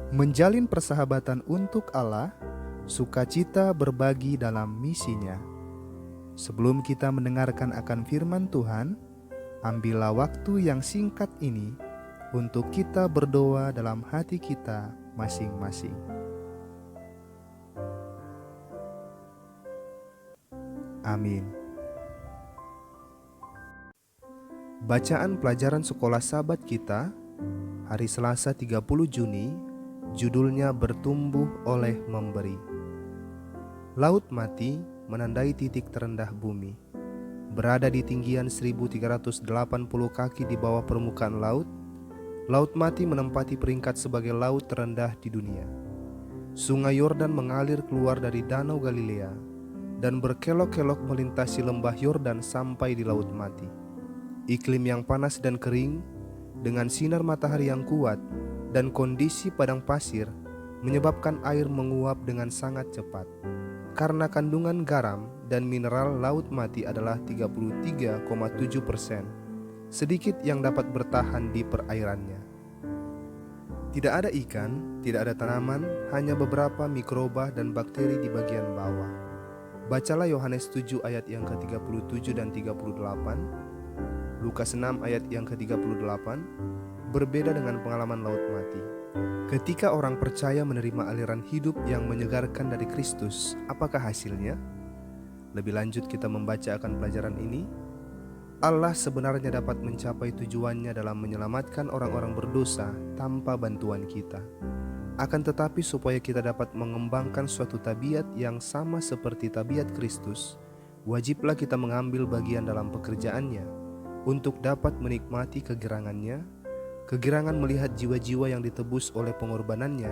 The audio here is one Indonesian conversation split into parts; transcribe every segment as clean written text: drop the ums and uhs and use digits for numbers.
menjalin persahabatan untuk Allah, sukacita berbagi dalam misinya. Sebelum kita mendengarkan akan firman Tuhan, ambillah waktu yang singkat ini untuk kita berdoa dalam hati kita masing-masing. Amin. Bacaan pelajaran sekolah sahabat kita hari Selasa 30 Juni, judulnya Bertumbuh oleh Memberi. Laut mati menandai titik terendah bumi. Berada di tinggian 1380 kaki di bawah permukaan laut, Laut Mati menempati peringkat sebagai laut terendah di dunia. Sungai Yordan mengalir keluar dari Danau Galilea dan berkelok-kelok melintasi lembah Yordan sampai di Laut Mati. Iklim yang panas dan kering, dengan sinar matahari yang kuat dan kondisi padang pasir, menyebabkan air menguap dengan sangat cepat. Karena kandungan garam dan mineral Laut Mati adalah 33,7%, sedikit yang dapat bertahan di perairannya. Tidak ada ikan, tidak ada tanaman, hanya beberapa mikroba dan bakteri di bagian bawah. Bacalah Yohanes 7 ayat yang ke-37 dan 38, Lukas 6 ayat yang ke-38, berbeda dengan pengalaman Laut Mati. Ketika orang percaya menerima aliran hidup yang menyegarkan dari Kristus, apakah hasilnya? Lebih lanjut kita membaca akan pelajaran ini. Allah sebenarnya dapat mencapai tujuannya dalam menyelamatkan orang-orang berdosa tanpa bantuan kita. Akan tetapi supaya kita dapat mengembangkan suatu tabiat yang sama seperti tabiat Kristus, wajiblah kita mengambil bagian dalam pekerjaannya untuk dapat menikmati kegerangannya, kegerangan melihat jiwa-jiwa yang ditebus oleh pengorbanannya.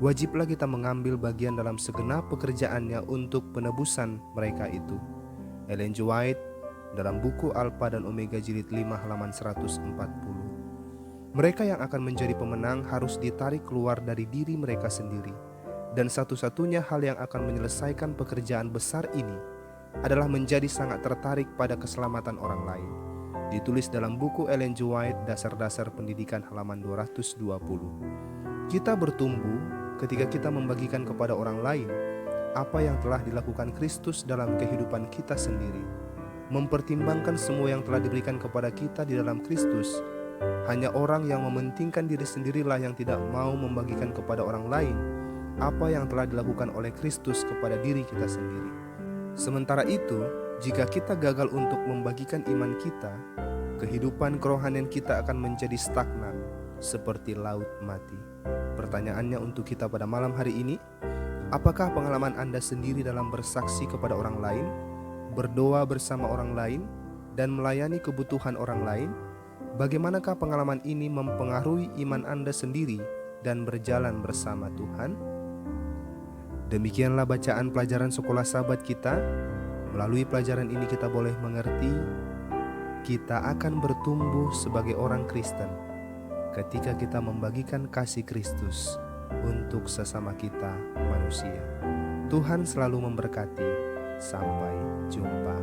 Wajiblah kita mengambil bagian dalam segenap pekerjaannya untuk penebusan mereka itu. Ellen G. White dalam buku Alpha dan Omega jilid 5 halaman 140. Mereka yang akan menjadi pemenang harus ditarik keluar dari diri mereka sendiri. Dan satu-satunya hal yang akan menyelesaikan pekerjaan besar ini adalah menjadi sangat tertarik pada keselamatan orang lain. Ditulis dalam buku Ellen G. White, Dasar-dasar Pendidikan halaman 220. Kita bertumbuh ketika kita membagikan kepada orang lain apa yang telah dilakukan Kristus dalam kehidupan kita sendiri. Mempertimbangkan semua yang telah diberikan kepada kita di dalam Kristus. Hanya orang yang mementingkan diri sendirilah yang tidak mau membagikan kepada orang lain apa yang telah dilakukan oleh Kristus kepada diri kita sendiri. Sementara itu, jika kita gagal untuk membagikan iman kita, kehidupan kerohanian kita akan menjadi stagnan seperti laut mati. Pertanyaannya untuk kita pada malam hari ini, apakah pengalaman Anda sendiri dalam bersaksi kepada orang lain, berdoa bersama orang lain, dan melayani kebutuhan orang lain? Bagaimanakah pengalaman ini mempengaruhi iman Anda sendiri dan berjalan bersama Tuhan? Demikianlah bacaan pelajaran sekolah sahabat kita. Melalui pelajaran ini kita boleh mengerti kita akan bertumbuh sebagai orang Kristen ketika kita membagikan kasih Kristus untuk sesama kita manusia. Tuhan selalu memberkati. Sampai jumpa.